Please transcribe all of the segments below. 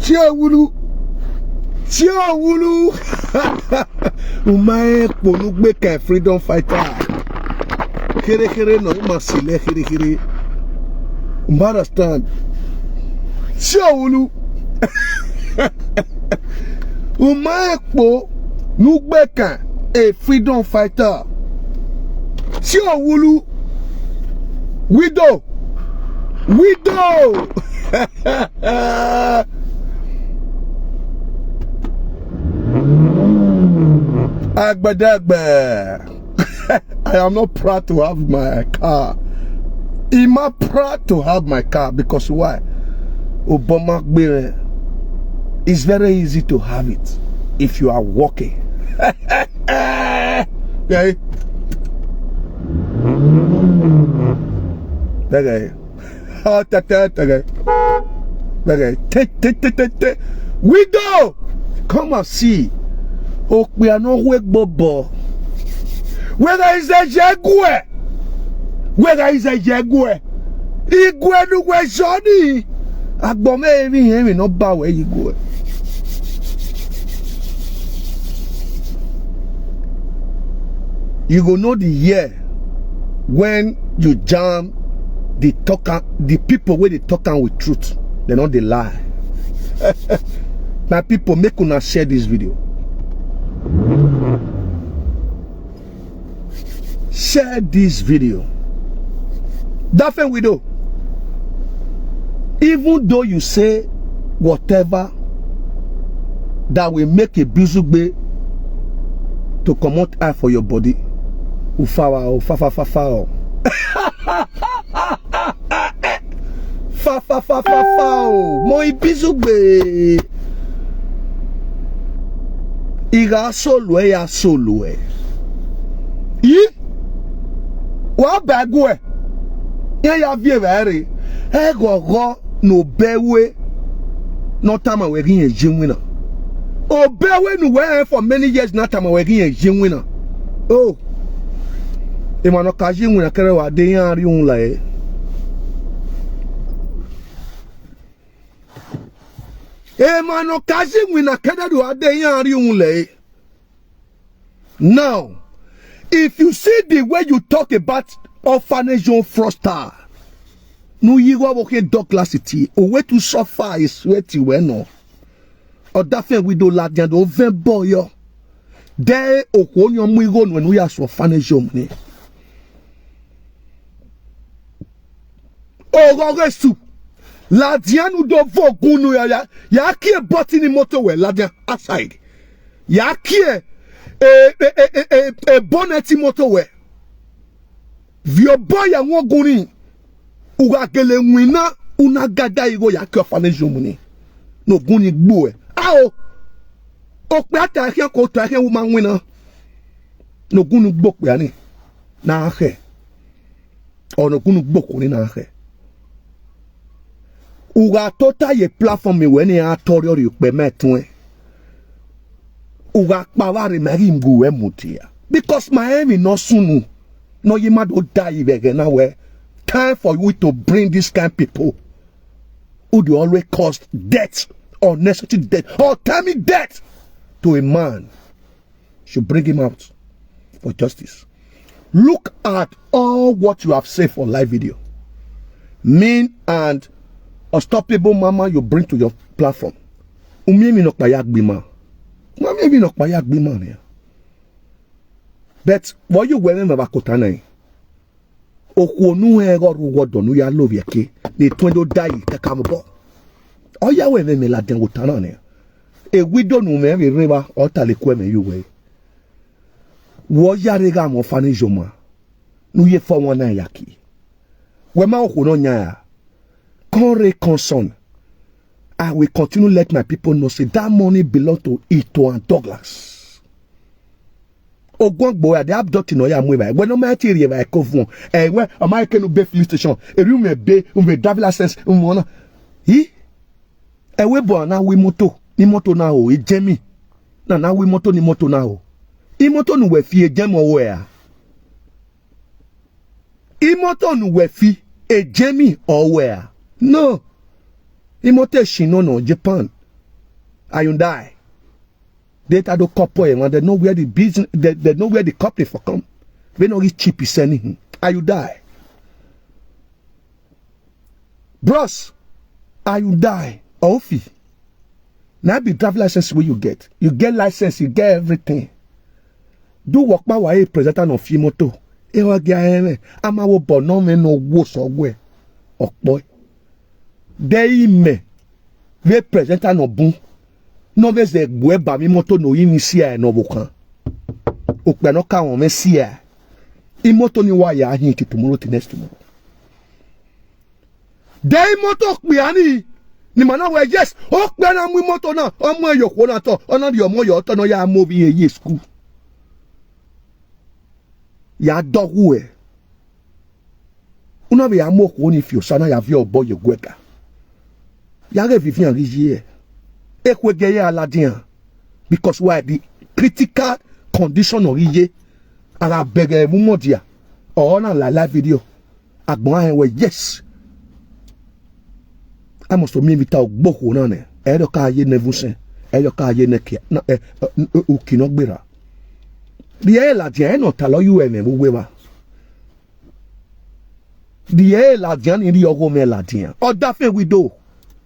Isioluk. Isioluk. Umae Ibizugbe ka freedom fighter. Kere no masile kere. Understand? Isioluk. Umae Ibizugbe ka a freedom fighter. Isioluk. Widow. Agbadagba. I am not proud to have my car. I'm not proud to have my car because why? Obama, it's very easy to have it if you are walking. Okay? Widow, come and see. Oh, we are not wake bobo. Whether is a jaguar, Igwe no we Johnny. Agbome even not bow where you go. You go know the year when you jam the people where they talk with truth, they not they lie. Now people make una share this video. Share this video. That's what we do. Even though you say whatever that will make a Ibizugbe to come out eye for your body. Ufawa, fa. Mo Ibizugbe. Iga solwe ya solwe. Wa bagwe. Ya vie vere. Ego no bewe. No time we gin ejinwina. O bewe no we for many years na time we gin ejinwina. Oh. E ma no ka jinwina kere wa de yan ri un la e. Emano kazi wina kedadu adeyari unle. Now, if you see the way you talk about orphanage on Froster, no you go okay Douglas city, o way to suffer is sweaty when no. Or that thing we do ladian do ven boyo. There okonyo mwigo when we are orphanage on. Oh, go Ladian do vogunu ya kie button in motorway ladian outside. Ya kie bonnet motorway. Vio boy ya woguni uga gele wina una gada igo ya kie orphanage muni. No guni gboe. Ao o pe ata ke ko to ke woman wina. No gunu gbokpe ani na ahe. O no gunu gboko ni na ahe. Uga tota ye platform me when ya torio ri pe metun uga pawari mari mgu emutia because my enemy no sunu no ye mad die again now time for you to bring this kind of people who do always cause death or necessary death or timely death to a man should bring him out for justice. Look at all what you have said for live video. Mean and unstoppable mama you bring to your platform. Umiemi no payak bima. Umiemi no payak bima ne. But what you wearing me bakotana? Okwonu ego ruwodo no ya love yake. Ni twendo dai te kambo. Oya we me la den wotana ne. E widow no me riba o tale kweme you we. Wo ya rega mo fani joma. Nu ye fo wona yaki. We ma okwono nya. Concern. I will continue to let my people know say that money belongs to Ito and Douglas. Ogwang boy, they abducting no ya mwe. When no matter if I come from, where am I can be police station? A room may be, driver license, umona. He? We born now we moto, ni moto na o, jemi. Na we moto ni moto na o. I moto nu we fi jemi o where? I moto nu we fi jemi or where? No. Imote shino no Japan. die. Data do couple and they know where the business, they know where the company for come. They know it's cheap is sending him. Die. Bros, die. Ofi. Now be driver license where you get. You get license, you get everything. Do work by way presenter no fi moto. Ewa gya ama wo bono me no wo so gwe. Okboy. Dey me. We presenter no bun. No be ze gwe ba mi moto no yin si e no bokan. Okpe no ka won me si e. I moto ni wa ya hin ti tomorrow ti next tomorrow. Dey moto kpe ani ni mana we yes okpe na mu moto na omo eyoko na to ona di omo yo to no ya mo bi ye school. Ya dogu e. Una be ya mo ko ni fi osana ya vi obo ye gweka. Ya re vivi en rigier. Ekwegeye aladian. Because why the critical condition of rigier ala bege mu modia. Or na la live video. Agbon en we yes. I must me invite ogboko na ne. E do ka ye nevusen. E do ka ye nekia. Na ukino gbera. Die la dia no talo yu eme wewa. Die la dia ni ri ogo me la dia. O da fe wido.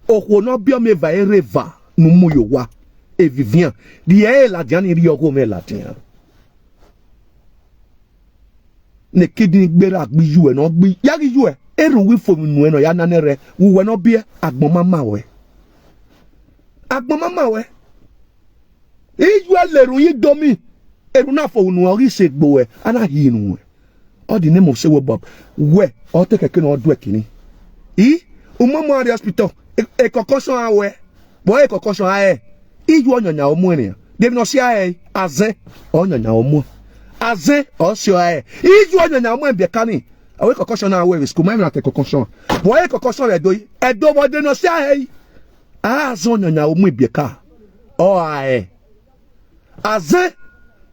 Oko no bi o me va ereva no mu yo wa. E vivien. Die la dia ni ri ogo me la dia. Ne kidney gbera gbi yu e no gbi. Ya gi yu e. Eru wi fo nu e no ya nanere. Wu we no bi agbon mama we. Agbon mama we. Iju aleru yi domi. Eruna for no ori segbo e ana hinu e all the name of say bob we o te keke no do ekini umomo area hospital e concussion awe boy e concussion ae iju onyanya omo eniyan dem no si ae azen onyanya omo azen o si ae iju onyanya omo enbie kani awe concussion awe school my na te concussion boy e concussion edo bo de no si ae azen onyanya omo enbie ka o ae azen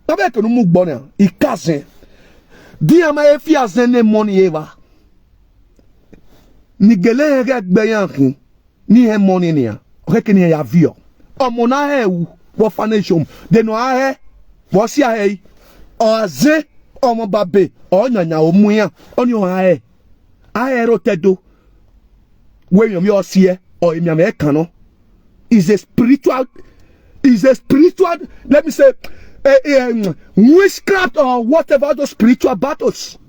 Tabe que no mu gbona ikazen di ama e fi azen ne money eva ni gele re gbeyan kin ni e money ni a o ke ni ya vio omo na he wu wo fanation de no a he wo si a he o azen omo babe o nyanya o mu yan oni o a he rotedo we mi o si e o mi am e kan no is a spiritual let me say witchcraft or whatever those spiritual battles.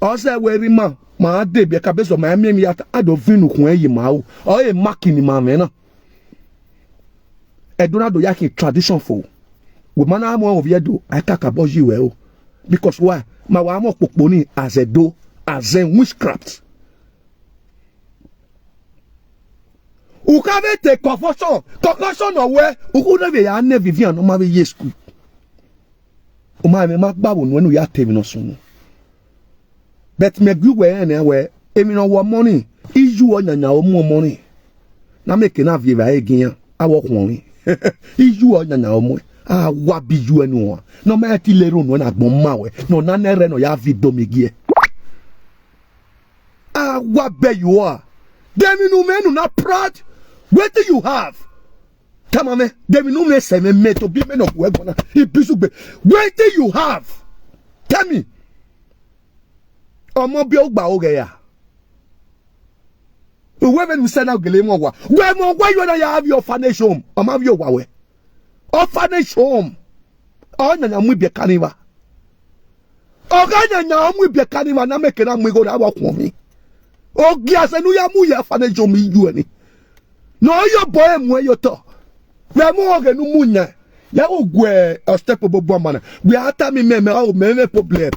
Also, where ma de be kabeso ma mi yata adovinu kun yi ma o e makini ma me na. Edonado yaki tradition for. We man am of yedo I kaka boji we o. Because why? Ma wa mo poponi as a do as a witchcraft. Ukave te concussion owe ukude be ya ne vivian no ma be yesku o ma me magbawo no ya temi no sunu bet me gwu we na we emi no wo money iju onyanya o mu money na make na vie ba egin awo kwon iju onyanya o mu a wa biju enu o no ma ti lero no na gbon ma we no na nere no ya vi domigie a wa be you are demi no menu na proud. What do you have? Tamame, there will no less than me to be men of work. Ibizugbe. What do you have? Tell me. Omo bi ogba ogeya. Whoever we send out gelemo wa. Why you have your orphanage home? Omo have your wawe. Orphanage home. Oh na mu bi kaniva. Oga na mu bi kaniva na make na mu go da work for me. Ogi asenu ya mu ya orphanage home you ani. No, your boy, and where you talk. We are more than Munya. Ya ogwe a step of Bobamana. We are telling me, oh, many problem.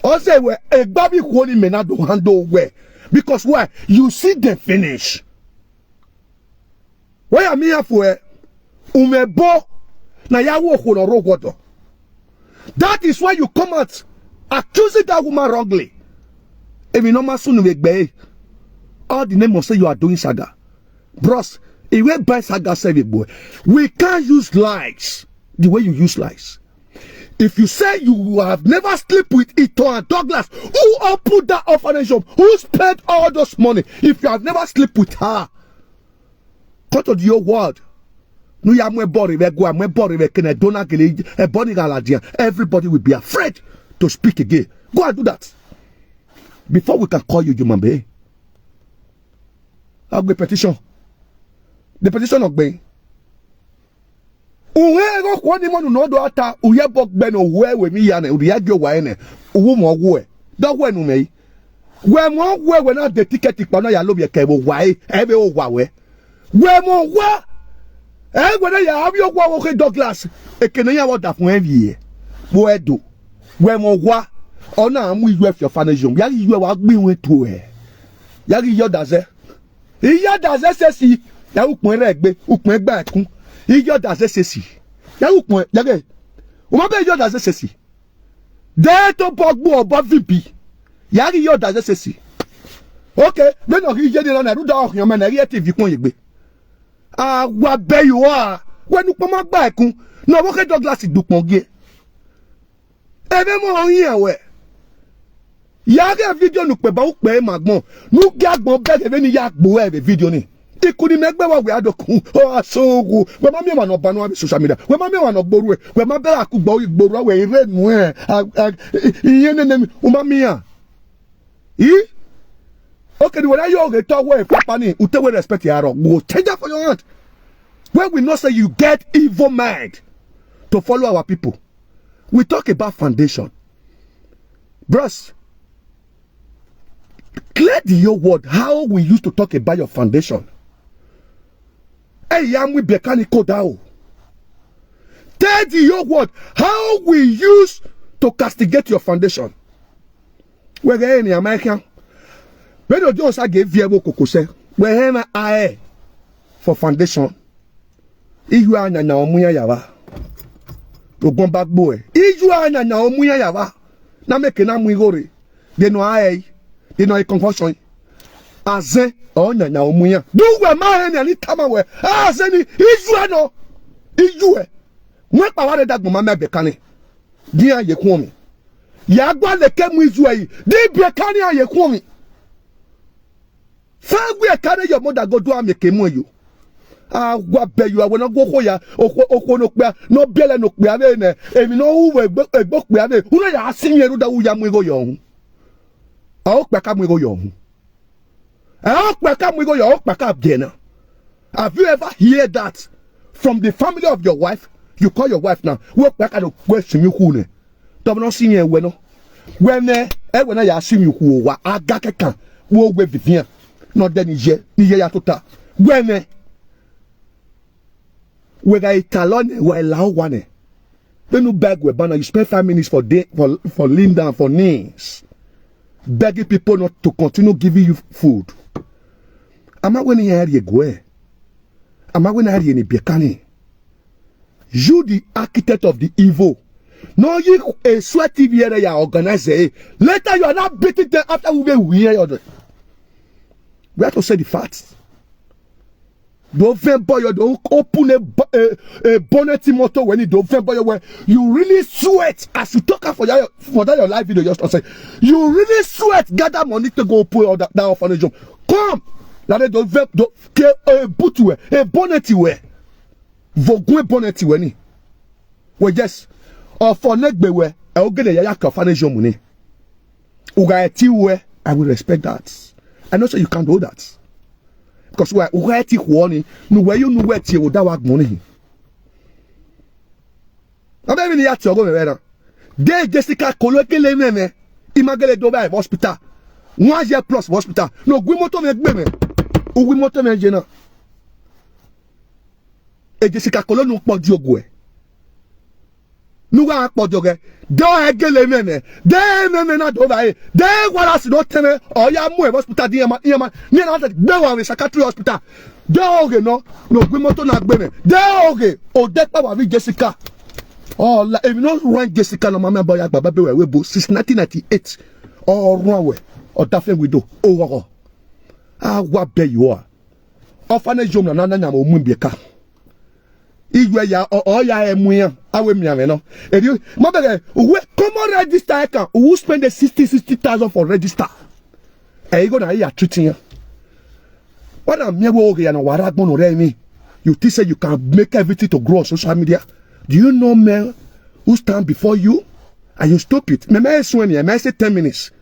Also, we a baby calling me not to handle where. Because why? You see the finish. Why am I here for? Umebo na ya walk on a road. That is why you come out accusing that woman wrongly. If you know my son, all the name of say you are doing saga. Bros, if we buy saga save it, boy, we can't use lies the way you use lies. If you say you have never slept with Ito and Douglas, who opened that orphanage home, who spent all those money, if you have never slept with her, Talk to the whole world. No ya mwe bori we go mwe bori we kene dona gele e boni galadian. Everybody will be afraid to speak again. Go and do that. Before we can call you human being. I'll be petition. The petition of being. Uwe go kwa ni monu no do ata uye bok be no we mi ya na uri agyo wa ene uwu mo we do we nu mei we mo we na the ticket ipa na ya lo bi ke bo wa e be o wa we mo wa e we na ya abi o wa wo ke Douglas e ke na ya wo da fun envie bo edo we mo wa ona amu iyu efio fanation ya iyu wa gbe won to e ya ri yo daze iya daze se si ya upon re gbe upon gba ekun ijo daze sesi ya upon ya ge o ma be ijo daze sesi de to pogbo obo vp ya ri yo daze sesi okay me no ri je ni na ru da ohun me na ri tv kun yegbe awa be yo a wenu po ma gba ekun no wo ke Douglas dupon ge ebe mo yin awe ya ge video nu pe ba o pe magbon nu ge agbon be ge ni ya gbo e video ni ikuni megbe wa we adokun o asogu we ma mi wa no banu abi social media we ma mi wa no gboru e we ma be akugbo igboru we ire nu e iyen ne o ma mi ya okay the way you get to we papa ni ute we respect yaro go change that for your hand when we know say you get evil mind to follow our people. We talk about foundation, bros. Clear the your word how we used to talk about your foundation. Hey, am we mechanical down? Tell the your word how we used to castigate your foundation. We're in American. When you just gave you a kokose, we're here for foundation. If you are na omuya yawa, you go back boy. If you are na omuya yawa, na make na muigore. They know I, they know a confusion. Aze onya na omuya. Do we ma any tama we. Azeni iju no. Iju e. Mwe pa wale dag mama me bekane. Di an ye ku mi. Ya gwa le ke mu iju e. Di bekane an ye ku mi. Fa gwe kane your mother go do am ke mu you. Ah gwa be you we no go ko ya oko no pe no bele no pe ave ne. Emi no wu egbo pe ave. Uno ya asin ye ru da wu ya mu go yo hu. A o pe ka mu go yo hu. Have you ever heard that from the family of your wife? You call your wife now. Work back at the question you who ne. Don't not see you when I assume you who wa agake can wo we vivien. Not then ni ya tota. When we ga italon we lao one. Then you beg we banner you spend 5 minutes for lean down for knees. Begging people not to continue giving you food. Ama when you are go. Ama when you are in Bekani. You the architect of the evil. No, you a sweaty here you organize. Later you are not beating them after we hear. We have to say the facts. Don't boy, you don't open a bonnet motor when you don't boy where you really sweat as you talk for that your live video just say you really sweat gather money to go put all that orphanage. Come, now they don't boot you a bonnet you wear. Vogue bonnet you any. Well, yes, or for neck be where I'll get a yak orphanage money. Uga tea where I will respect that. I know so you can't do that. Because we are waiting warning, no way you know where you would have money. I'm even here to go better. They Jessica colloquially name, Imagale Doba hospital. 1 year plus hospital. No, we motor make me. We motor make Jenna. E Jessica Colon no Podiogue. No one Podiogue. Don't agele meme. They meme not over. They want us not tell me. Oh, yeah, more hospital. Dear, near not the one with psychiatry hospital. Dog, no, we motor not bene. Dog, oh, that power with Jessica. Oh, if you not run Jessica, no, mamma boy, Baba, we both since 1998. Oh, wrong way. Or that thing we do. Oh, ah, what be you are. Orphanage home, and another Mumbiaka. Igwe ya o ya emuya awe miame no edi mabere we common register account who spend the 60,000 for register e go na ya treating what am me wo ya no wara gbon re mi You think say you can make everything to grow on social media? Do you know men who stand before you? And you stop it. Me may say 10 minutes.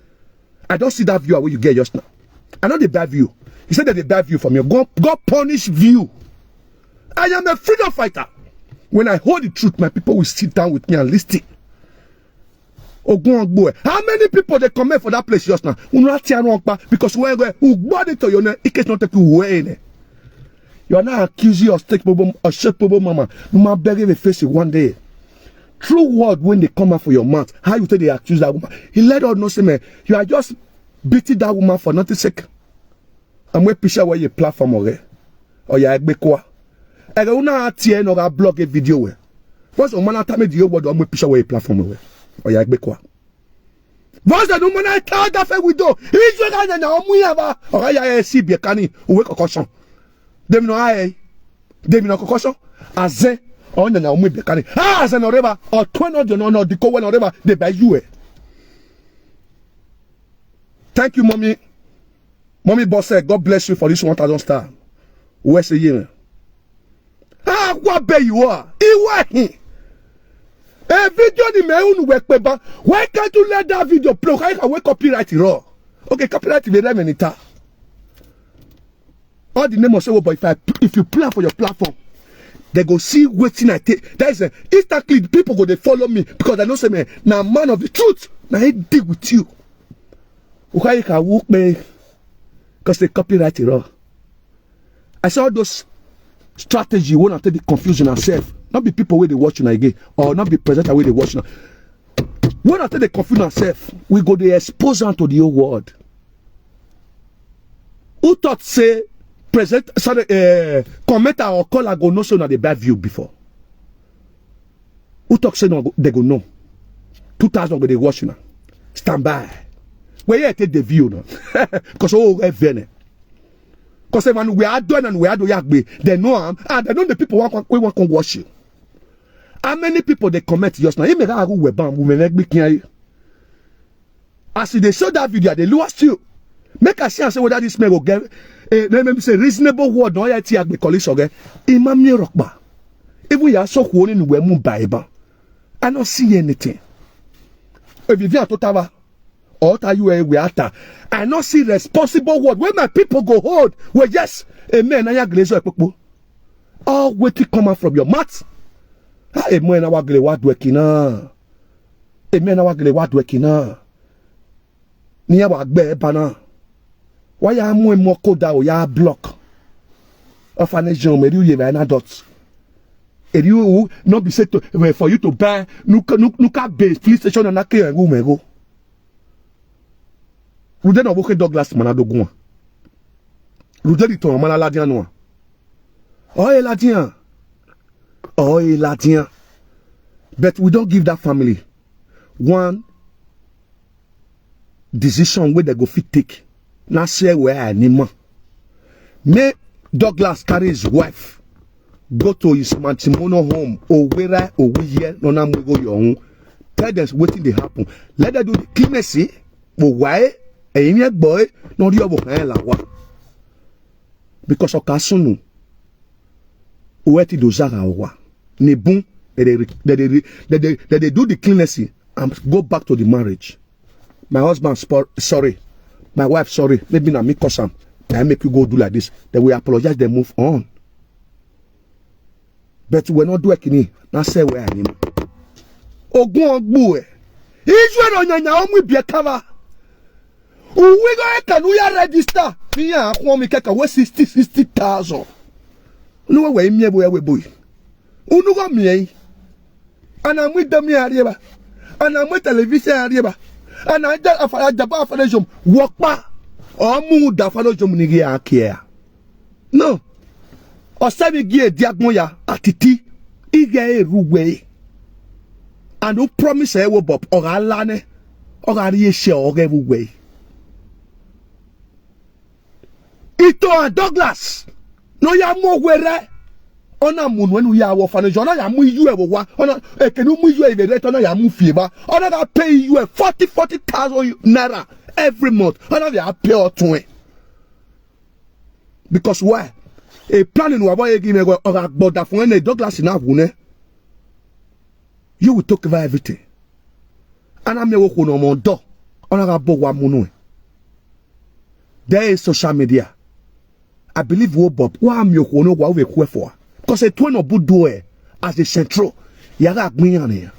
I don't see that view where you get just now. I know the bad view. He said that the bad view from you. God punish view. I am a freedom fighter. When I hold the truth, my people will sit down with me and listen. How many people they come for that place just now? Because when who body to your name, it can not take you away. You are not accusing of steak bobo or shake bobo mama. You might bury the face one day. True word when they come out for your mouth. How you say they accuse that woman? He let us know, say, man, you are just beating that woman for nothing sake. And we picture where you platform or you are quoi. I don't know TN or blog a video where. What's the man time the word or we picture where you platform or you are quoi. What's the woman I tell that we do? He's going to know we have or I see be a canny who wake a caution. Dem no I. Dem no caution. As on the now maybe can as an oreva or 20 no the co one oreva they buy you. Thank you, mommy. Mommy boss said, God bless you for this 1,000 star. Where's the year? Ah, what bay you are? Iwahi. A video the my own work paper. Why can't you let that video play? I can wake copyright raw. Okay, copyright the remedy. All the name of say, but if you plan for your platform, they go see waiting I take. That is instantly people go they follow me because I know say man, now man of the truth. Now he deal with you. Why you can walk me? Because they copyright it all. I saw those strategy when I take the confusion ourselves. Not be people where they watch you again, or not be presenter where they watch now. When I take the confusion ourselves, we go to expose them to the whole world. Who thought say present commenter or caller go no so na the bad view before. Who talk say no they go no. 2,000 go they watch now. Stand by. Where you take the view now? Because oh vene. Because when we are done and we are do yakbe, they know and they know the people we want to watch you. How many people they comment just now? As they show that video, they lost you. Make a chance whether this man will get let me say reasonable word no yet yak be college okay. Imam ni rockba. If we are so holding we move Bible. I don't see anything. If you are total or you we are I not see responsible word. When my people go hold, well yes, amen. I glaze people. All waiting come out from your mouth. Amen. Our glare what working na. Amen. Our glare what working na. Niya wa gbe bana. Why ya more code or ya block of an agent where you are an adult? And you not be said to for you to buy nuka base police station and a room ego. Ruden of Woke Douglas Manado Gua. Ruden to Manaladian. Oh, Ladian. Oh, Ladian. But we don't give that family one decision where they go fit take. Now say where I need more. May Douglas carry his wife, go to his matrimonial home, or where or we here, no na go your own. Tell them waiting they happen. Let them do the clemency, but why? A young boy, no the other la. Because of Kasunu, weti do zaga wa. Ne boom, they do the clemency and go back to the marriage. My husband, sorry. My wife, sorry, maybe not me cause I make you go do like this. Then we apologize, then move on. But we're not doing it. Now say where I am. Ogun Ogbu. Israel on your own will be a cover. We go can we register? Me and me keka we 60,000. No way me we boy. Unu go me. And I'm with them here. And I'm with television here. And I just Jaba Fanajum walk back or move the Fanajum Nigia care. No. Or Sammy Gear Diagmoya Atiti Ige Ruway. And who promise I will Bob or Alane or Ariesha or every way. Ito and Douglas. No ya more where ona mun when we are orphanage ona ya mu you e wa ona e kenu mu you e be rate ona ya mu fieba ona ga pay you 40,000 naira every month ona they pay or 20 because why A planning wabo give me or agboda for any Douglas in Abune. You will talk about everything. And I'm your no more door. Honorable Wamuno. There is social media. I believe what Bob, why am you no what we for? Because a twin of Budoe as the central. Yaga me on here.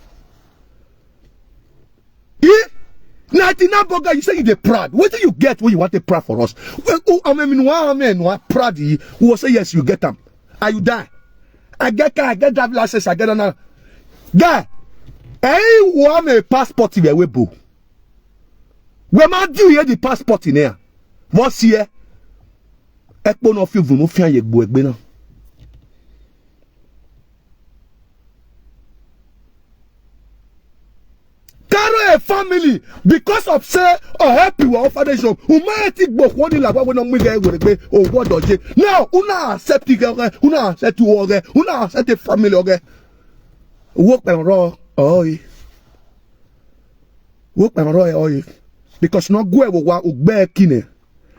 Yeah? 99 burger, you say you're proud. What do you get when you want to proud for us? Well, I mean, one proud who will say yes, you get them. Are you die? I get drive license, I get another. Guy, hey, want a passport in a boo. Where man do you the passport in here? What's here? Ekpon of you, no fear ye boo, now. Carry a family because of say or help you or foundation. Who might think book one like what we don't make or what does it? Now, una accept it, una accept you okay, una accept the family okay. Work and raw, oi. Work and raw, oi. Because no go wa ugbe kine.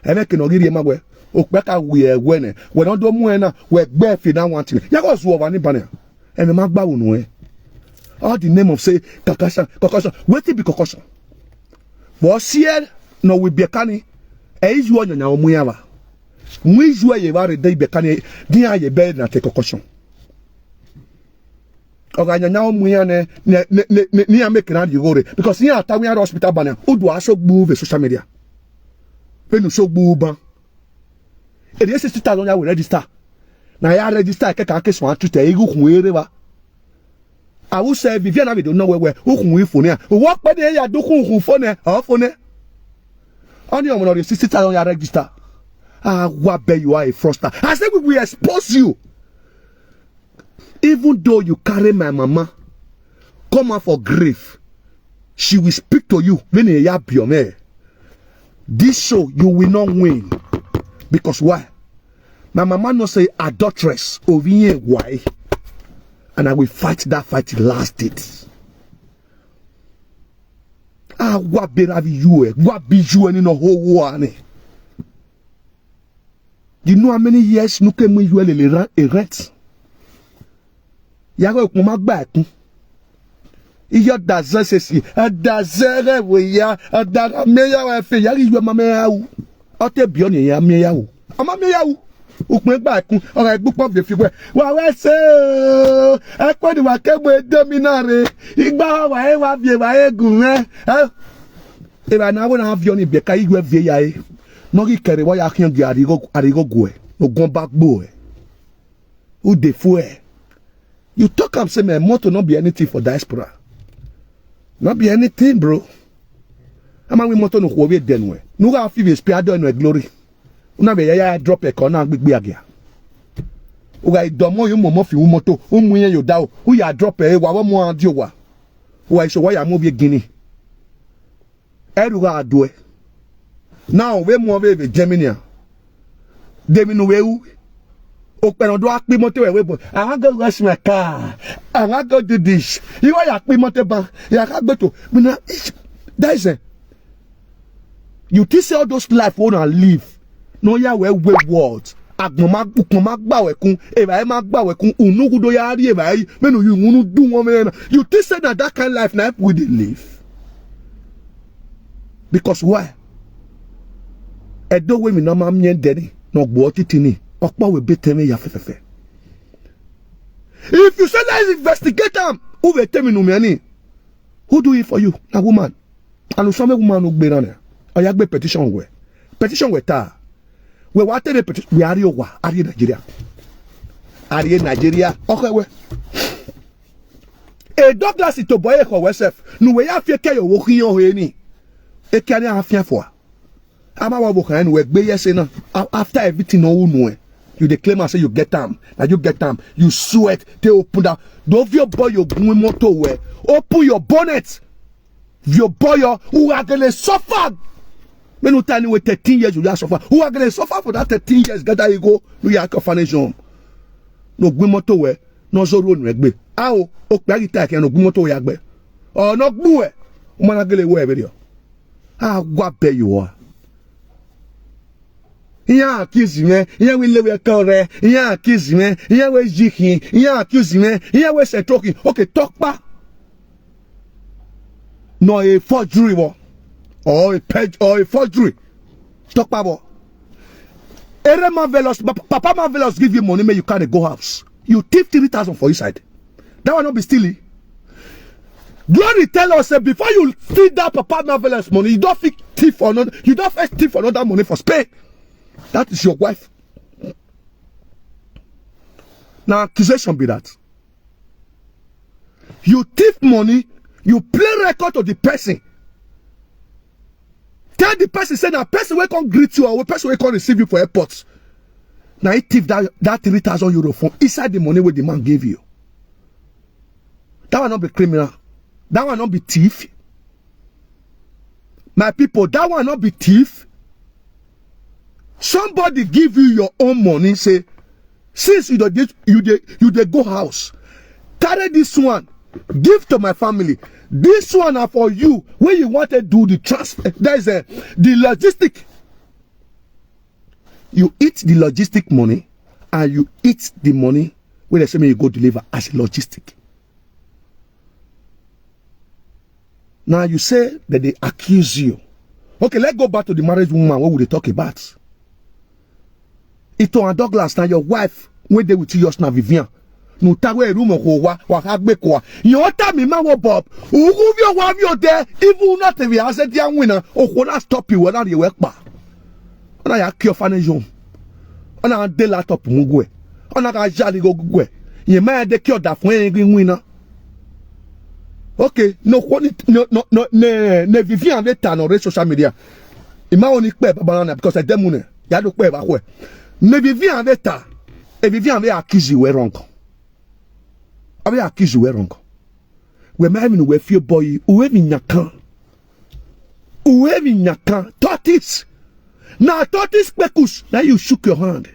Eme kino giri magwe. Okbeka we wene. We don't do muena we gbe fi na wanting. Ya go so over ni bana. Eme magba unu all the name of say concussion. What it be concussion? Was here no we be cani. Is you on your muyawa. We you are a day be cani. Dia ye bed na take concussion. Oganya now muyane near making out you go because here at we are hospital banner. Who do I so move social media? When you so booba. It is 60,000 will register. Now I register I can case one to tell you who I will say Vivian we don't know where who we phone here. What by the ya do who phone or phone? On your 60,000 register. Ah, what bet you are a fraudster. I said we will expose you. Even though you carry my mama, come out for grief, she will speak to you when you are me. This show you will not win. Because why? My mama no say adulteress over here why? And I will fight that fight till last it. Ah, what be you? What be you in the whole war? You know how many years no came you a rat? Yago kuma back. Iyo dazese a dazere we ya a da meya fe yari you mama yawu. Ote bioni ya meyawu. Ama meyawu. Ukme back or I book up the figure. Well, I say, I put my cable dominare. Igba wa e wa vie wa e gun eh. If I now want to have you on the beka you VI. No gi kere wa ya kian gi arigo go. No go back boy. Who de fue? You talk am say my motto not be anything for diaspora. Not be anything, bro. Ama we motto no wo we den we. No ga fi be spare do no glory. Una be ya drop e corner gbigbe agia. O ga idomo yo momo fi moto, o mu yen yo da o. O ya drop e wa mo adi o wa. O wa so wa ya mo be gini. Eru ga ado e. Now we mo be Germany. Demi no we u. O pe no do api moto we bo. I go wash my car. I go do this. You wa ya api moto ba. Ya ka gbe to. Me na that is it. You teach all those life wanna live. No ya we words. Agboma gba we kun e ba e ma gba we kun unugu do ya ri e ba yi menu you unu do one man. You think say that kind of life na we dey live. Because why? Edo we mi na ma mien deni no gbo titini opo we beteme ya fefefe. If you say let's investigate am, who will tell me no me? Who do it for you? A woman. And some woman who gbe na na. Oya gbe petition we. Petition we ta. We want to repeat. We are Nigeria. Are Nigeria? Okay, we. A Douglas to boy for yourself. No way after you walking on any. A can have fear for. I'm a walking we be yes after everything no know. You declare and say you get them. And you get them. You sweat. They open down. Don't your boy your motor way. Open your bonnet. Your boy who are gonna suffer. When you tell me with 13 years, you will suffer. Who are going to suffer for that 13 years? Get that you go. You are confination. No good motorway. No so road regbe. How? Okbagi take no good motorway agbe. Oh no good. Umana gele we video. Ah, what pay you are? Iya accuse me, iya we lewe kore, iya accuse me, iya we jiki, iya accuse me, iya we say talking. Okay, talk back. No a forgery or a page or a forgery. Talk back. Ere marvelous, Papa Marvelous give you money, may you can't go house. You thief 3,000 for inside. That will not be stealing. Glory tell us that before you feed that Papa Marvelous money, you don't thief for another, you don't first thief for another money for Spain. That is your wife. Now accusation be that. You thief money, you play record of the person. Tell the person, say, now person will come greet you or person will come receive you for airports. Now he thief that 3,000 euro from inside the money where the man gave you. That will not be criminal. That will not be thief. My people, that will not be thief. Somebody give you your own money, say, since you go house, carry this one, give to my family. This one are for you when you want to do the transfer. There is the logistic. You eat the logistic money and you eat the money when they say you go deliver as a logistic. Now you say that they accuse you. Okay, let's go back to the married woman. What would they talk about? Ito and Douglas, now your wife, when they with you, just now Vivian. No tawe room wa hagbe kwa. Your time man wo Bob. Who your wife you there? Even not if you has a young winner, or who not stop you when you work back. On a cure financial. On a de laptop mugwe. On a jolly go gwe. You may de cure that when winner. Okay, no ne Vivian Veta no social media. Ima only pe banana because I demone. Ya do pe ba kwe. Ne Vivian Veta. E Vivian ve accuse you wrong. Abe accuse you wrong. We may even we feel boy uwe vinyakan. Uwe vinyakan. Tortoise. Now tortoise pekus. Now you shook your hand.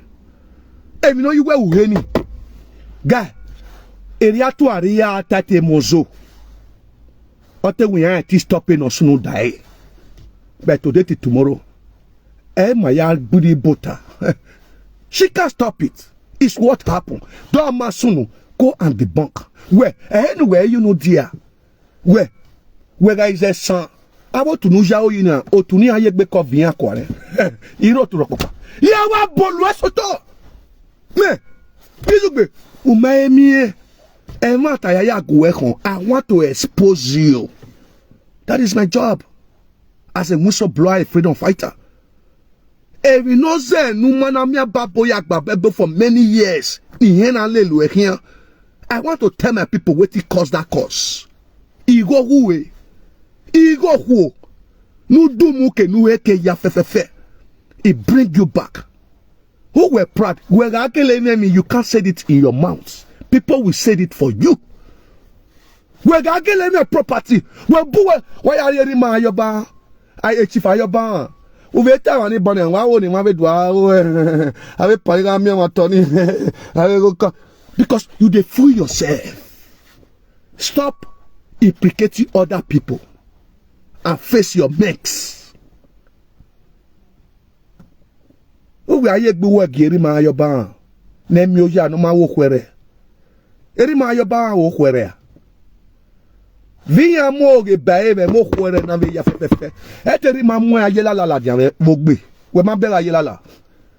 Hey, you know you were uweni. Guy. Area to area tate mozo. Ote we ain't stopping us no die. But today to tomorrow. Eh my yard booty butter. She can't stop it. It's what happened. Don't masunu. Go and debunk. Where? Anywhere you know dear. Where there is a son. I want to know how you know. Or to near ye beko via quare. You wrote to Rocopa. Ya wa bolwa soto. Me. Ibizugbe. Umaemi. I want to expose you. That is my job. As a whistleblower, a freedom fighter. For many years. I want to tell my people what it caused that cause. Igo huwe. Igo huo. Nu du muke nu eke ya fefefe. It bring you back. Who were proud? You can't say it in your mouth. People will say it for you. We're going to property. Well, why are you in my yoba? I achieve a yoba. Uveta wani bone wa woni ma be dua ave pariga mi ma toni ave go because you dey fool yourself. Stop implicating other people and face your mix. Uwe aye gbe wo geri ma yoba na mi oja no ma wo kwere. Eri ma yoba wo kwere. Via moge baebe mo kwere na ve ya fefe. Eteri ma mo ayela la dian mo gbe. We ma bela ayela la.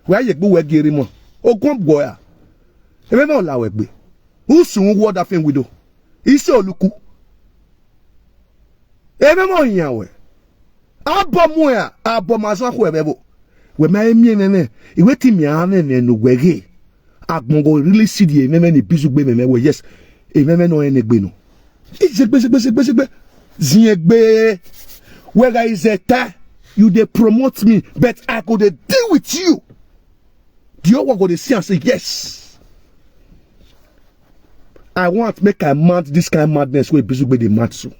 We aye gbe we geri mo. Ogun boya. Ebe na la we gbe. Usun wo da fen wido. Isioluk. Ebe mo yan we. Abo mo ya, abo ma so ko ebe bo. We ma emi nene. Iwe ti mi an nene no gwege. Agbongo really see the meme ni Ibizugbe meme we yes. E meme no enegbe no. Where there is a time, you they promote me, but I could deal with you. Do you want to see and say, yes? I want to make a mad this kind of madness where Ibizugbe the mad so.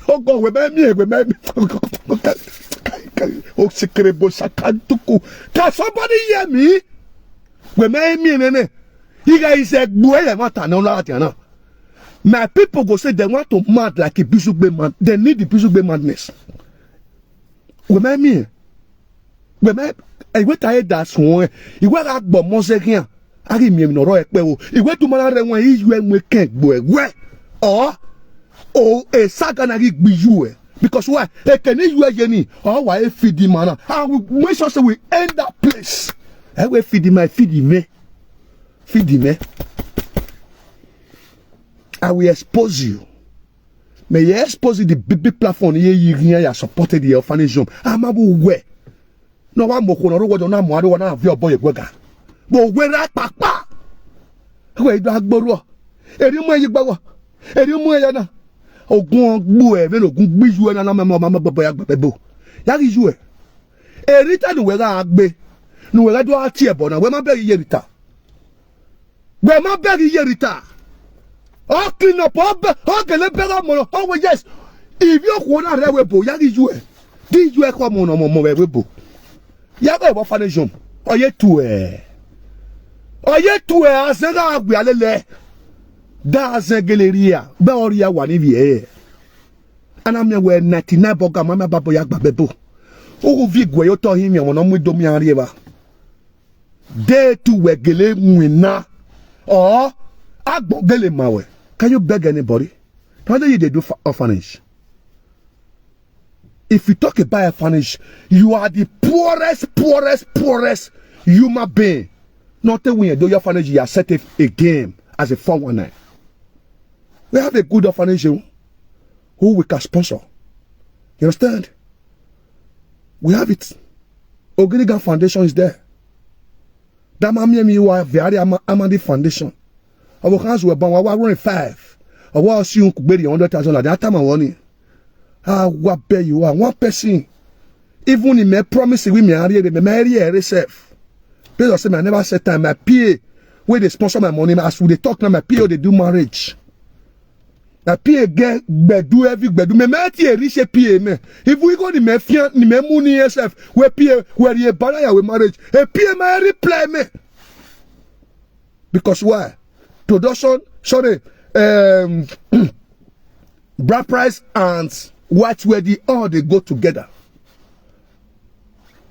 Oh God, we can somebody hear me? We me. You guys said, my people go say they want to mad like a Ibizugbe man. They need the Ibizugbe madness. Remember me. we me iwe ta e da so e iwe ga gbo mo se kian ari mi no ro e pe o iwe tu mara re won iyu enwe ken gbo ewe o e saga na ri gbiyu e because why e ken iyu e ni o wa e feed man na we sure say we end that place e we feed me I will expose you. May you expose the big platform you supported the orphanage home. I'm a way. No one more going to know what have your boy Wega. But where I papa? Wait, that borrow. You bow. You oh, go on, boy, no good you and Mamma Babo. That is you. A return where I be. No, I do a tear bona. Where my baby yerita. Where my baby yerita. Oh, clean up, oh, get better mono. Oh, yes. If you want to have a boy, did you come on a webo? Yaga orphanage. Oh, yet to as a galere. That's a galeria. Beoria one if and I'm where 99 boga mama baboyak babebo. Oh, Vigwe, you told him you want to do me a river. There to where gele wina. Oh, I go gele mawe. Can you beg anybody? How do you do for orphanage? If you talk about orphanage, you are the poorest human being. Not when you do your orphanage, you are set a game as a 419. We have a good orphanage who we can sponsor. You understand? We have it. Ogrigan Foundation is there. That mammy you are very Amadi Foundation. Our hands were born, we running 5. I was you could bury 100,000 at that time I want it. Ah, what pay you are one person. Even in my promise, we may marry herself. Please say, I never said time. My PA, where they sponsor my money, as we talk now, my PA, they do marriage. My PA get do every do me rich PA me. If we go to me fian, ni me money yourself, where PA, where you buy with marriage, a PA may reply me. Because why? Production, sorry, bride price and white wedding, all they go together.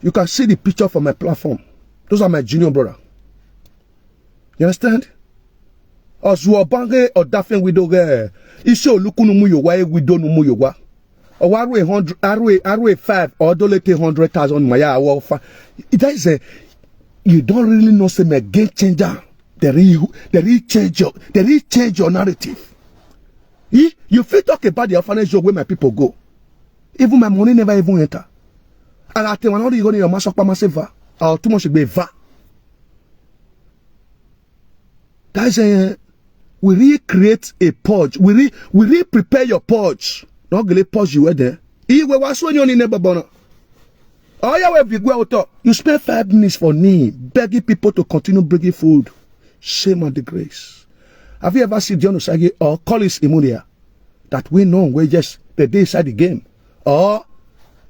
You can see the picture from my platform. Those are my junior brother. You understand? Ozuobange or Daphne widow Isioluk no mu yowa widow no mu yowa. Or arwe 5 or dolete 100,000 maya awofa. It is a you don't really know say me game changer. They really change your narrative. You feel talk about the orphanage where my people go. Even my money never even enter. And I tell you, you go to your master va or too much be va. That's we recreate a purge. We prepare your purge. Not gonna purge you there. You spend 5 minutes for me begging people to continue bringing food. Shame and disgrace. Have you ever seen John Osagi or Collins Imudia that we know we just the day inside the game? Or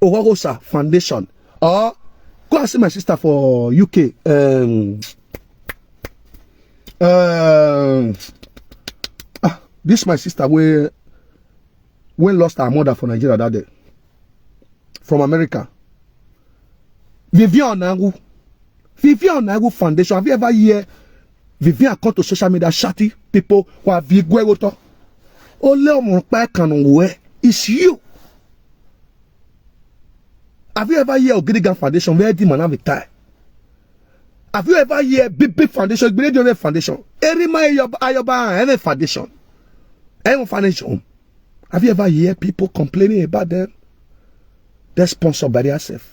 Ogogosa Foundation? Or go and see my sister for UK. This my sister we lost our mother for Nigeria that day. From America. Vivian Nagu Foundation. Have you ever heard Vivian come to social media shouting people who are vigwegoto? It's you. Have you ever heard Ogrigan Foundation where the man have a tie? Have you ever heard big foundation? Big foundation. Every foundation. Any foundation. Have you ever heard people complaining about them? They're sponsored by themselves.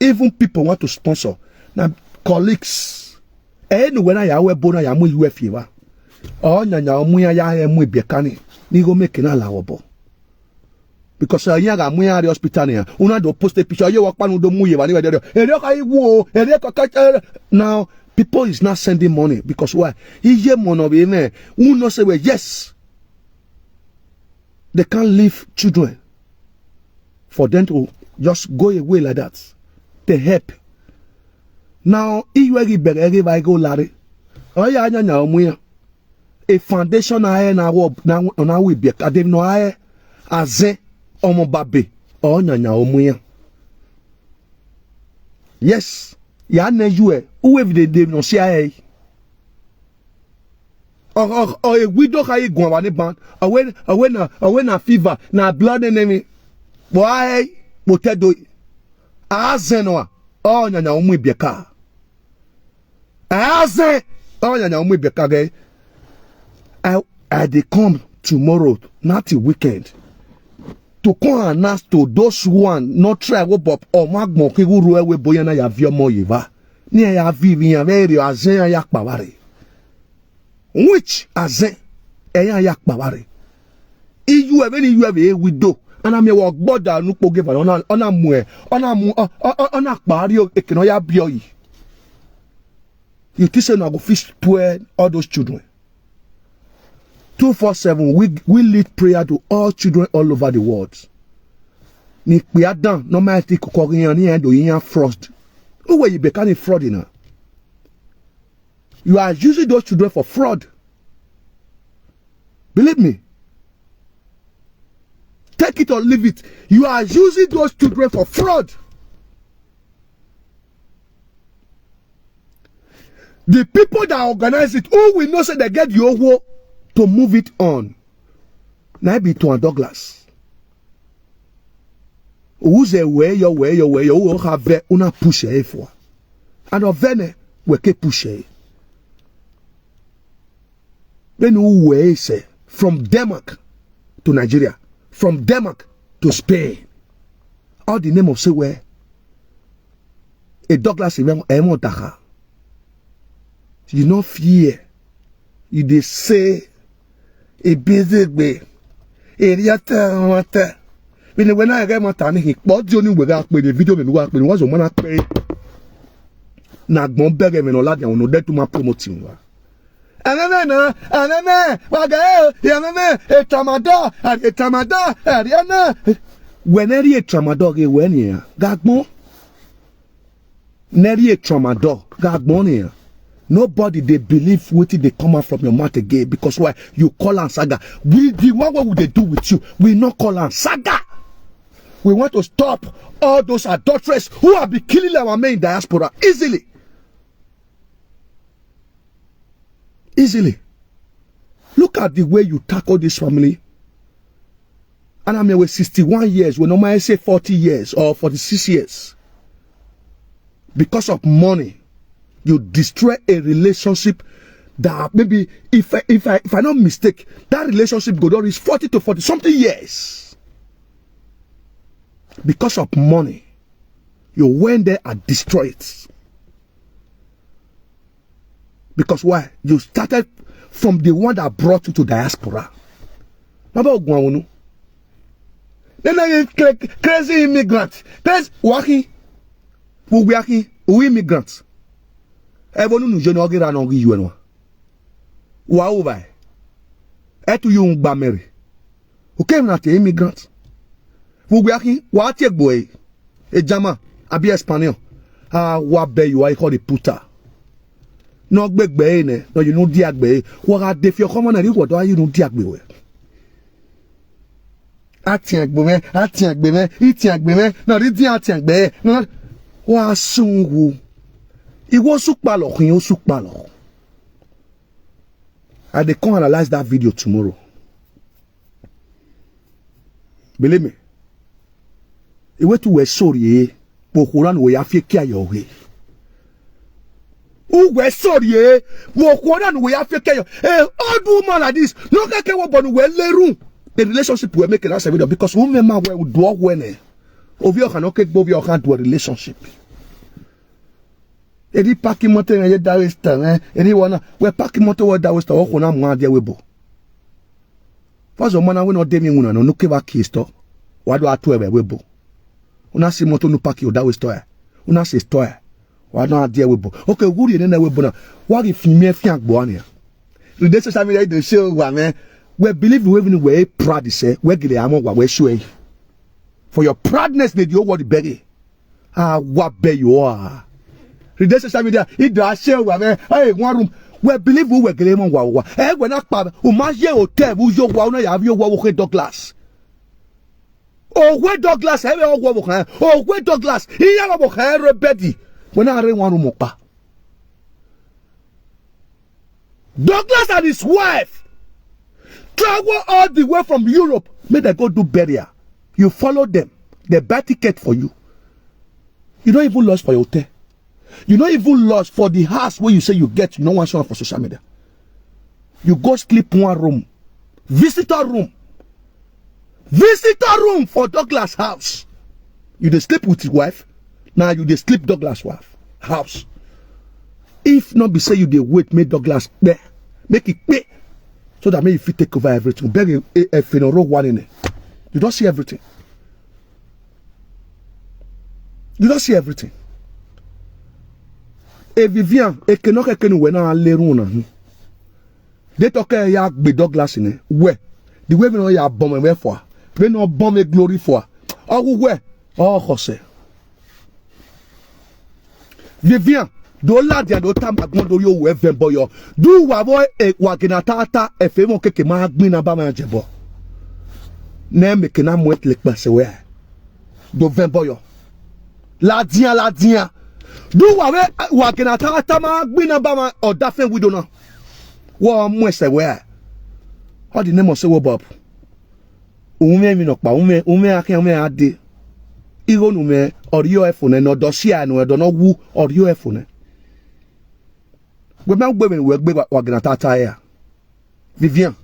Even people want to sponsor. Now, colleagues. When I have a bona yamu UFA. Oh, Nanya ya mu bekani. Nigo make an allowable. Because I got me at the hospital. Una do post a picture. You walk pan do muye. Now, people is not sending money because why? He money in who knows say yes. They can't leave children for them to just go away like that. They help. Now, if go Larry, a foundation I now we be I didn't know I as omo babe or nyanya omuya. Yes. Ya ne you who have the no CIA. Or a widow kai go one band. When a fever na blood enemy. Why motedo azenwa o nyanya umu bieka. Azen o nyanya umu bieka ge. I dey come tomorrow, not the weekend. To come and ask to those one not try wo bop or magmo ki ru ewe boya na ya vi omo yiva ni ya vi ya very azen ya paware which azen ya paware iyu e ni you have a widow ana me wo gboda nu po give ona mu ona pari ekino ya bio yi you think say na go fish spoil all those children. 247 we lead prayer to all children all over the world. Ni prayer down no matter kokorian ni endo yin fraud. Who were you becoming fraud in? You are using those children for fraud. Believe me. Take it or leave it. You are using those children for fraud. The people that organize it, who will know say they get your war to move it on. Now be to Douglas. Who's a way you have una push a for. And of vene we ke push a. Then who way say from Denmark to Nigeria, from Denmark to Spain. All the name of say where a Douglas even Emotaka. You no fear. You dey say Ibizugbe. Eriata wata. When I get my time, he bought Johnny without the video and work when was a man pay. Nagbon beg him and all that no dead to my promoting. And then, a tramador, and a tramador, Ariana. When any a tramador, when here, Gagmo. Neri a tramador, Gagbon here. Nobody they believe what they come out from your mouth again because why you call on saga. What would they do with you? We not call on saga. We want to stop all those adulterers who have been killing our men in diaspora easily. Easily. Look at the way you tackle this family. And I'm here with 61 years. When normally say 40 years or 46 years. Because of money. You destroy a relationship that maybe if I not mistake, that relationship go on is 40 to 40 something years. Because of money, you went there and destroy it. Because why? You started from the one that brought you to diaspora. Then crazy immigrant. Crazy working. We immigrants. Everyone nous jeunes ogera no gi yuenwa wa over etu yu ngba mere okay na te immigrant fugbe akin wa ti egbo e German abi Espanyol wa be you I call the puta no gbegbe ne no you no di agbe wa ga de fi okomo na ri wodo ayi no di agbe we ati agbe me iti agbe me no ri di ati agbe no wa sunwu. It was supalo, he was supalo. I dey come analyze that video tomorrow. Believe me. It went to a sorry, Bokuran we have kia your way. Who were sorry, Bokuran we have kia. Old woman like this, no care what but well room. The relationship we're making us a video because women will do when of you cannot get both your hand to a relationship. Edi paki moto na ye dawesta edi wana we paki moto we dawesta o kona mu ade webo fazo mana we no demi nguna no ke ba kisto wado atu ebe webo una si moto no paki o dawesta ya una si store wado ade webo okay wuri ne na webo na wa gi fimi afi agbo ania the social media dey show wa me we believe we even we proud say we gile amogwa we show for your proudness dey the word bury wa be you are. The social media, it does share with me. Hey, one room. We believe we were getting on wow. Eh, when I pub, who must ye hotel, who's your wow, no, you have your wow, Douglas. Oh, where Douglas, have your wow, oh, where Douglas, he have a hair, Betty. When I one room Douglas and his wife travel all the way from Europe. May they go do burial. You follow them. They buy ticket for you. You don't even lost for your hotel. You don't even lost for the house where you say you get. You don't want someone for social media. You go sleep one room. Visitor room. Visitor room for Douglas house. You dey sleep with his wife. Now you dey sleep Douglas wife house. If not be say you dey wait, make Douglas pay. Make it pay. So that may if you take over everything. Beg a funeral one in it. You don't see everything. You don't see everything. E Vivian, e kenoke kenu we na leru na. They talk ya be Douglas in it. Where? The way we know ya bomb me for. We no bomb glory for. Oh where? Oh Jose. Vivian, do la dia do tam agbon do yo we vembo yo. Do wa boy e wagina tata e fe mo keke ma gbin na ba ma jebo. Ne me kena mo et lek passe we. Do vembo yo. La dia. Do wa we wagina tata ma gbin na ba ma o da fen widow na. Wa mo se we. How the name of say Bob? Ume mi no pa ume akin ume ade. Iro nu me audio phone no do share no do no wu audio phone. We ma gbe me we gbe wagina tata ya. Vivian.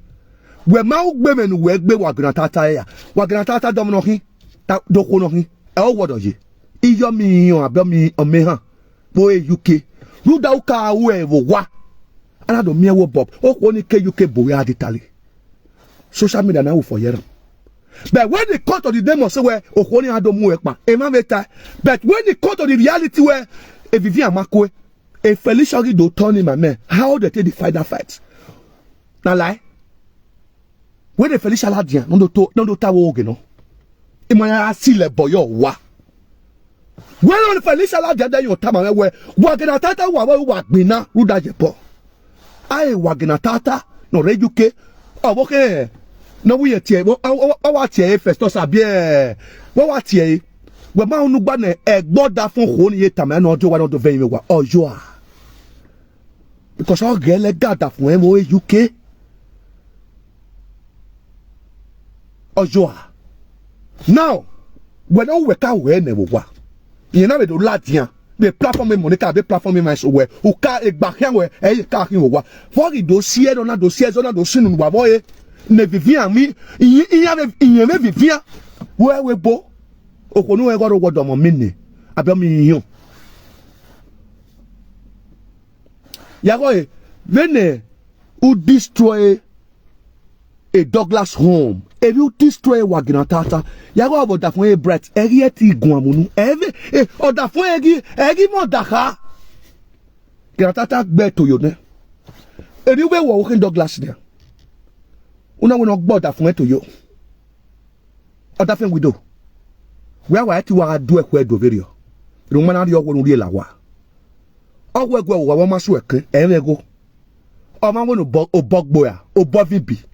We ma gbe me we gbe wagina tata ya. Wagina tata dom no hin. Ta do ko no hin. E o wodo ye. Iyo mi yon abe mi o me han. Bo e UK. Ru da uka we wo wa. Ana do me wo Bob. O ko ni ke UK bo ya ditali. Social media now for year. But when they come to the demo say where Okoni Adomu Ekpa, but when they come to the reality where a Vivian Makwe, a Felicia do turn in my man, how they take the fight? Now lie. When the Felicia Ladian, no do tawo no. Imaya sile boyo wa. When on the Felicia Ladian that you tama where wagena tata wa gbina ruda jepo. I wagena tata no rejuke. Oh okay. No we tie wa tie first to sabie wa tie we ma unu gba na egboda fun ho ni tama na ojo wa no do ven mi wa ojo a because all gele gada fun mo UK ojo a now when o we ka we na wo wa yin na be do ladian be platform me money ka be platform me my so we o ka egba kan we e ka kin wo wa for the dossier na dossier zo na do sinu wa boy ne Vivian mi iye me Vivian we bo okonu e goro wodo mo minne abe mi yon ya go e vene who destroy a Douglas home if you destroy wagina tata ya go about that fun breath eri eti gun amunu e o da fun egi mo daka gina tata gbe to yo ne eri we wo kin Douglas there. Una we no gboda fun eto yo. Oda fen widow. Where wa ti wa do ekwe do video. Ru mana ri owo nri lawa. Owo egwe wo ma so ekan ego. O ma we no bogbo ya, o bovibi.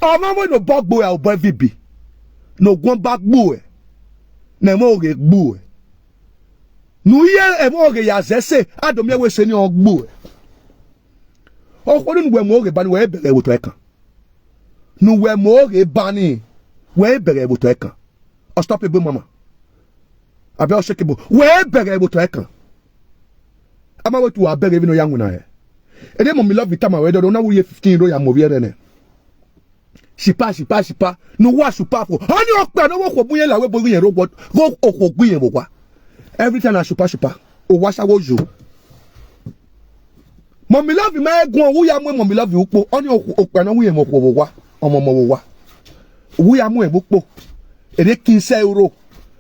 O ma we no bogbo ya, o bovibi. No gon bagbo e. Na mo ge gbo e. Nu ye e mo ge ya zese, adom ye we se ni ogbo e. O ko ni we mo ge ba ni we bere wo to ekan. Nu we mo ge bani we bere bo to ekan o stop ebe mama abi o shekebo we bere bo to ekan ama we tu abere bi no yangu na e de mo mi love vitama we do na wo ye 15 ro ya mo bi ere ne sipa nu wa supa fo ani o pe no wo ko buye la we bo yen ro go o ko yen bo kwa every time na supa o wa sawo jo mo mi love ma egun wo ya mo mi love upo oni o pe no wo yen mo ko bo wa omo mo wa we are more book e de 15 euro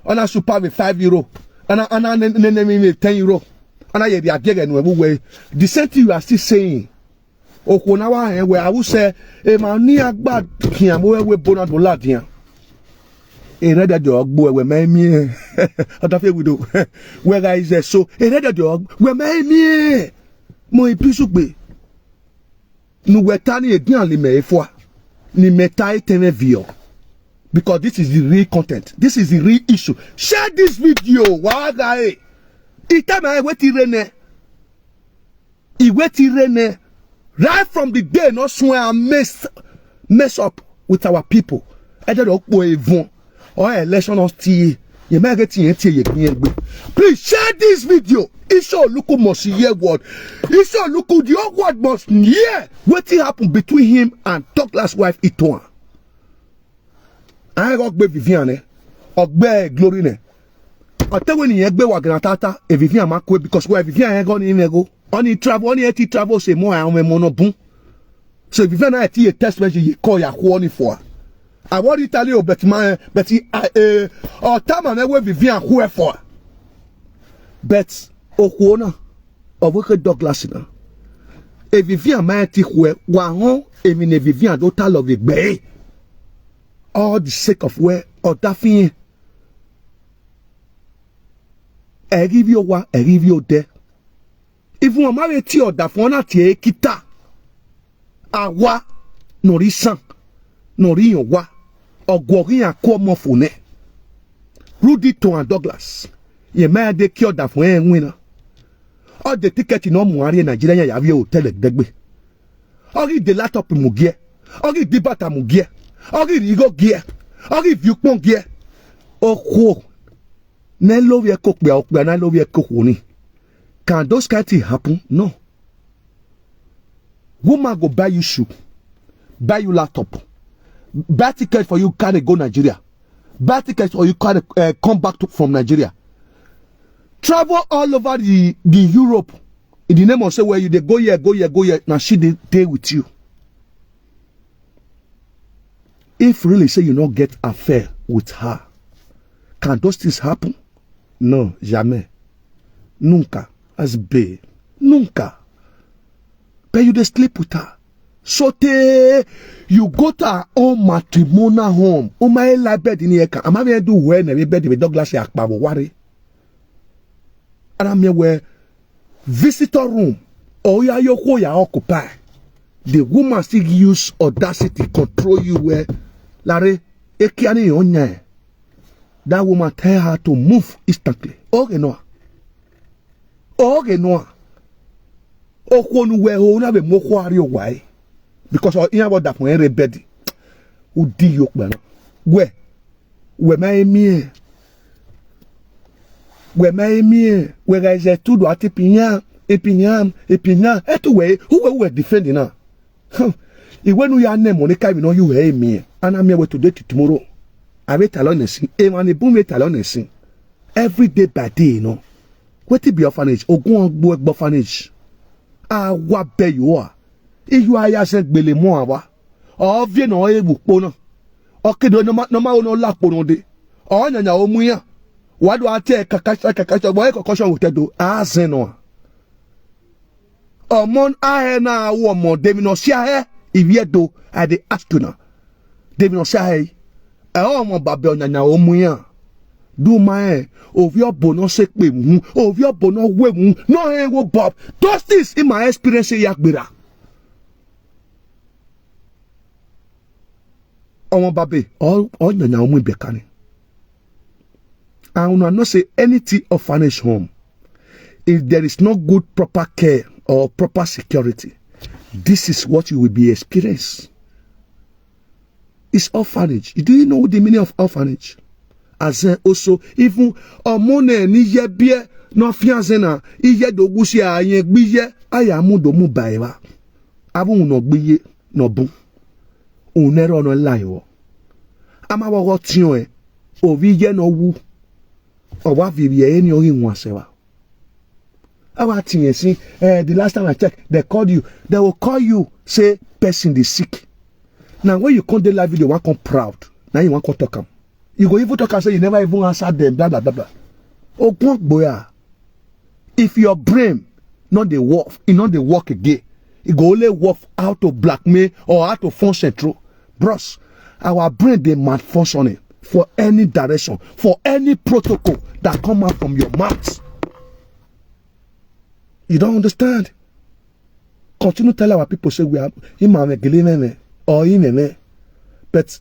ona super with 5 euro ana me 10 euro ana ye dia gege no we the same thing you are still saying okona wa hen we I will say e ma ni agba kian mo we bona do ladian e reda do ogbo we ma mi oda fe we do where guys so e reda do we ma mi mo Ibizugbe nu we tani edian le me efo ni metai teme vio. Because this is the real content. This is the real issue. Share this video. Why guy? Itama wetirene. Iwetirene. Right from the day, no swear and mess up with our people. Either the or election of tea. You may get please share this video. Isioluk must hear word. Isioluk, the word must hear what happened between him and Douglas' wife Itoan. I got baby Viviane or bear glory. I tell when you be waganata a Vivian Macque because where Vivian ain't gone in go. Only travel, say more and monobun. So if you find out a test message, you call your warning for. I want to tell you, but my, but or time and ever Vivian who for. But Okwana of Wicked Douglas. A Vivian mighty where one, a mean a Vivian don't tell of it, bay. All the sake of where or Daffy. I give you one, I give you there. If you are ti or dafona tie kita awa nori san nori yowa ogwori akomo fune Rudy to and Douglas ye ma de ki oda fun enwina all the ticket no mu ari Nigeria ya wi hotel degbe ori de laptop mu gie ori di bata mu gie ori rigo gie ori viewpon gie okwo na lo wi ko pe okpe na lo wi ko ni. Can those kind of things happen? No. Woman go buy you shoe, buy you laptop, buy ticket for you can't go Nigeria, buy ticket for you can't come back from Nigeria. Travel all over the Europe in the name of say where you they go here, go here, go here. Now she they with you. If really say you not get affair with her, can those things happen? No, jamais, nunca. As babe, nunca. But you just sleep with her. So you go to her own matrimonial home. Oh my life bed in here. I'm having to do when every bed with Douglas Yakpabo worry. And I'm here where visitor room. Oh yeah, you occupy. The woman still use audacity control you where Larry Ekiani Onya. That woman tell her to move instantly. Okay, no. Okay, no. Okwonu we ho na be mokwari owai because in about that when rebedi udi yok ba we my me we guys to do atipinya epinyam etu we who we defending now e when you are name Monica we know you hey me and I'm here to date tomorrow I wait alone and and the boom wait alone and every day by day you know. What be orphanage? Ogun ogbo orphanage. Awa be you are. You are ya se gbele mo awa. O vie no ebu po na. O kedo no ma no la po no de. O nyanya o mu ya. Wa do ate kaka boy kokosho wotedo. A se no. O mon a na wo mo de mi no sia he. Iwie do I dey ask you na. De mi no sia he. E o mo babe o nyanya o mu ya. Do my of your bonus of your bonus way no Bob. Those things in my experience yakbira. Oh baby, all the now we becani. I will not say anything orphanage home. If there is no good proper care or proper security, this is what you will be experiencing. It's orphanage. Do you know the meaning of orphanage? As also even omone ni ye bie no fiance na iye dogusi ayen gbiye aya mu do mu baiwa abun no gbiye no bun onero no laiwo ama wo tion e ovi ye no wu owa vivie eni ori won sewa awa tin sin the last time I checked they called you they will call you say person is sick now when you come the live video one come proud now you want to talk am. You go even talk and say you never even answer them, blah blah blah blah. Oh, boya. If your brain not the work, it not the work again. It go only work how to blackmail or how to function through. Bros, our brain they malfunctioning for any direction, for any protocol that come out from your mouth. You don't understand. Continue to tell our people say we are in or in but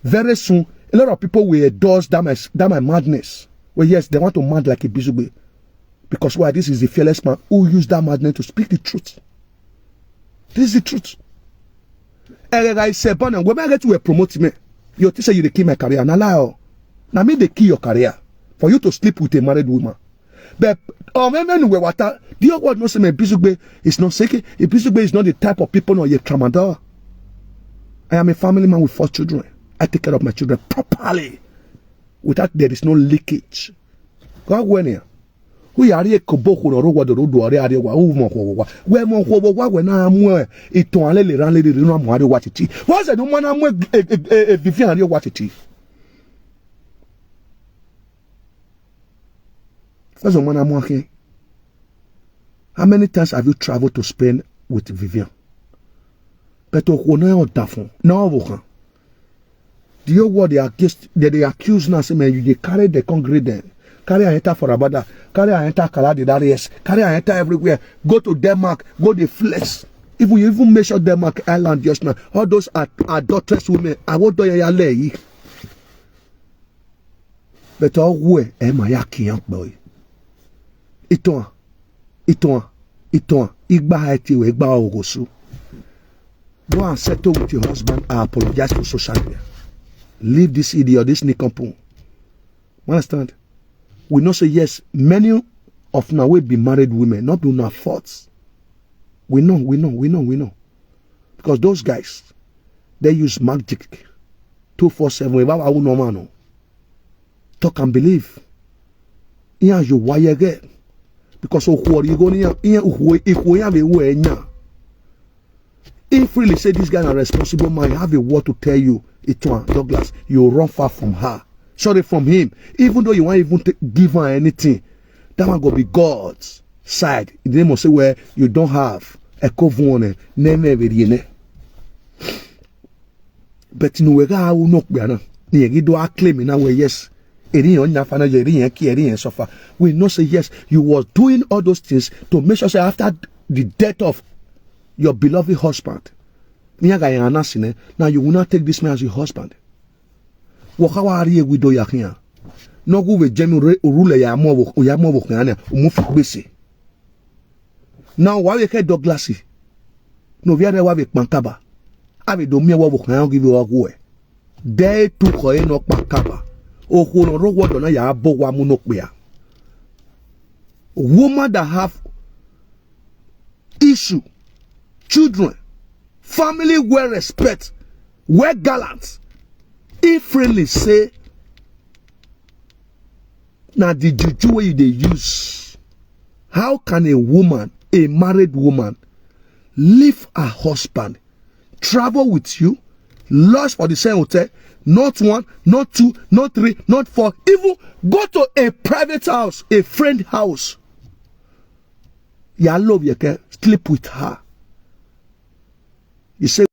very soon. A lot of people will endorse that my madness. Well, yes, they want to mad like Ibizugbe. Because why? This is the fearless man who used that madness to speak the truth. This is the truth. And I said, when I get to promote me, you say you kill my career. Now me they kill your career for you to sleep with a married woman. But the your word not say me Ibizugbe is not sick. Ibizugbe is not the type of people no ye tramadol. I am a family man with 4 children. I take care of my children properly. Without there is no leakage. Go when here. We are here koboko no rowa do ore are wa wo mo wo wa. We mo wo wa we na amu iton ale le ran le no amu are wa titi. What's the man amu Vivian are wa titi. First one amu here. How many times have you traveled to Spain with Vivian? But the word they accuse now say man you carry the congregant, carry a enter for Abada, carry a enter Kaladi Darius, carry a enter everywhere, go to Denmark, go the flesh. If we even measure Denmark Island just now, all those are adulterous women, I won't do ya lay. But all way Emayaki young boy. Iton, Igba Haiti, Igba Ogosu. Go and settle with your husband and apologize to social media. Leave this idiot, this nincompoop. Understand? We know say yes, many of now will be married women, not do not faults. We know. Because those guys, they use magic 247. Talk and believe. Here you wire get. Because you go if really say this guy is a responsible man, have a word to tell you, Douglas, you run far from her. Sorry from him. Even though you won't even give her anything, that one go be God's side. In the name of say where you don't have a covenant, name every. But in wega will not be enough. You do a claim in our way, yes. We not say yes, you was doing all those things to make sure say after the death of your beloved husband, now you will not take this man as your husband. Wakawari widow yakia. No go with Jemmy Urule Yamovo Mufisi. Now why you Douglasy? No viare wave Mankaba. Ave domia wavo give you a way. They took her no Mankaba. O who no what on ya bo wa munokbea. Woman that have issue, children, family well respect, well gallant, if friendly say now the juju way they use. How can a woman, a married woman, leave her husband, travel with you, lodge for the same hotel, not 1, not 2, not 3, not 4, even go to a private house, a friend house. You love you can sleep with her. You say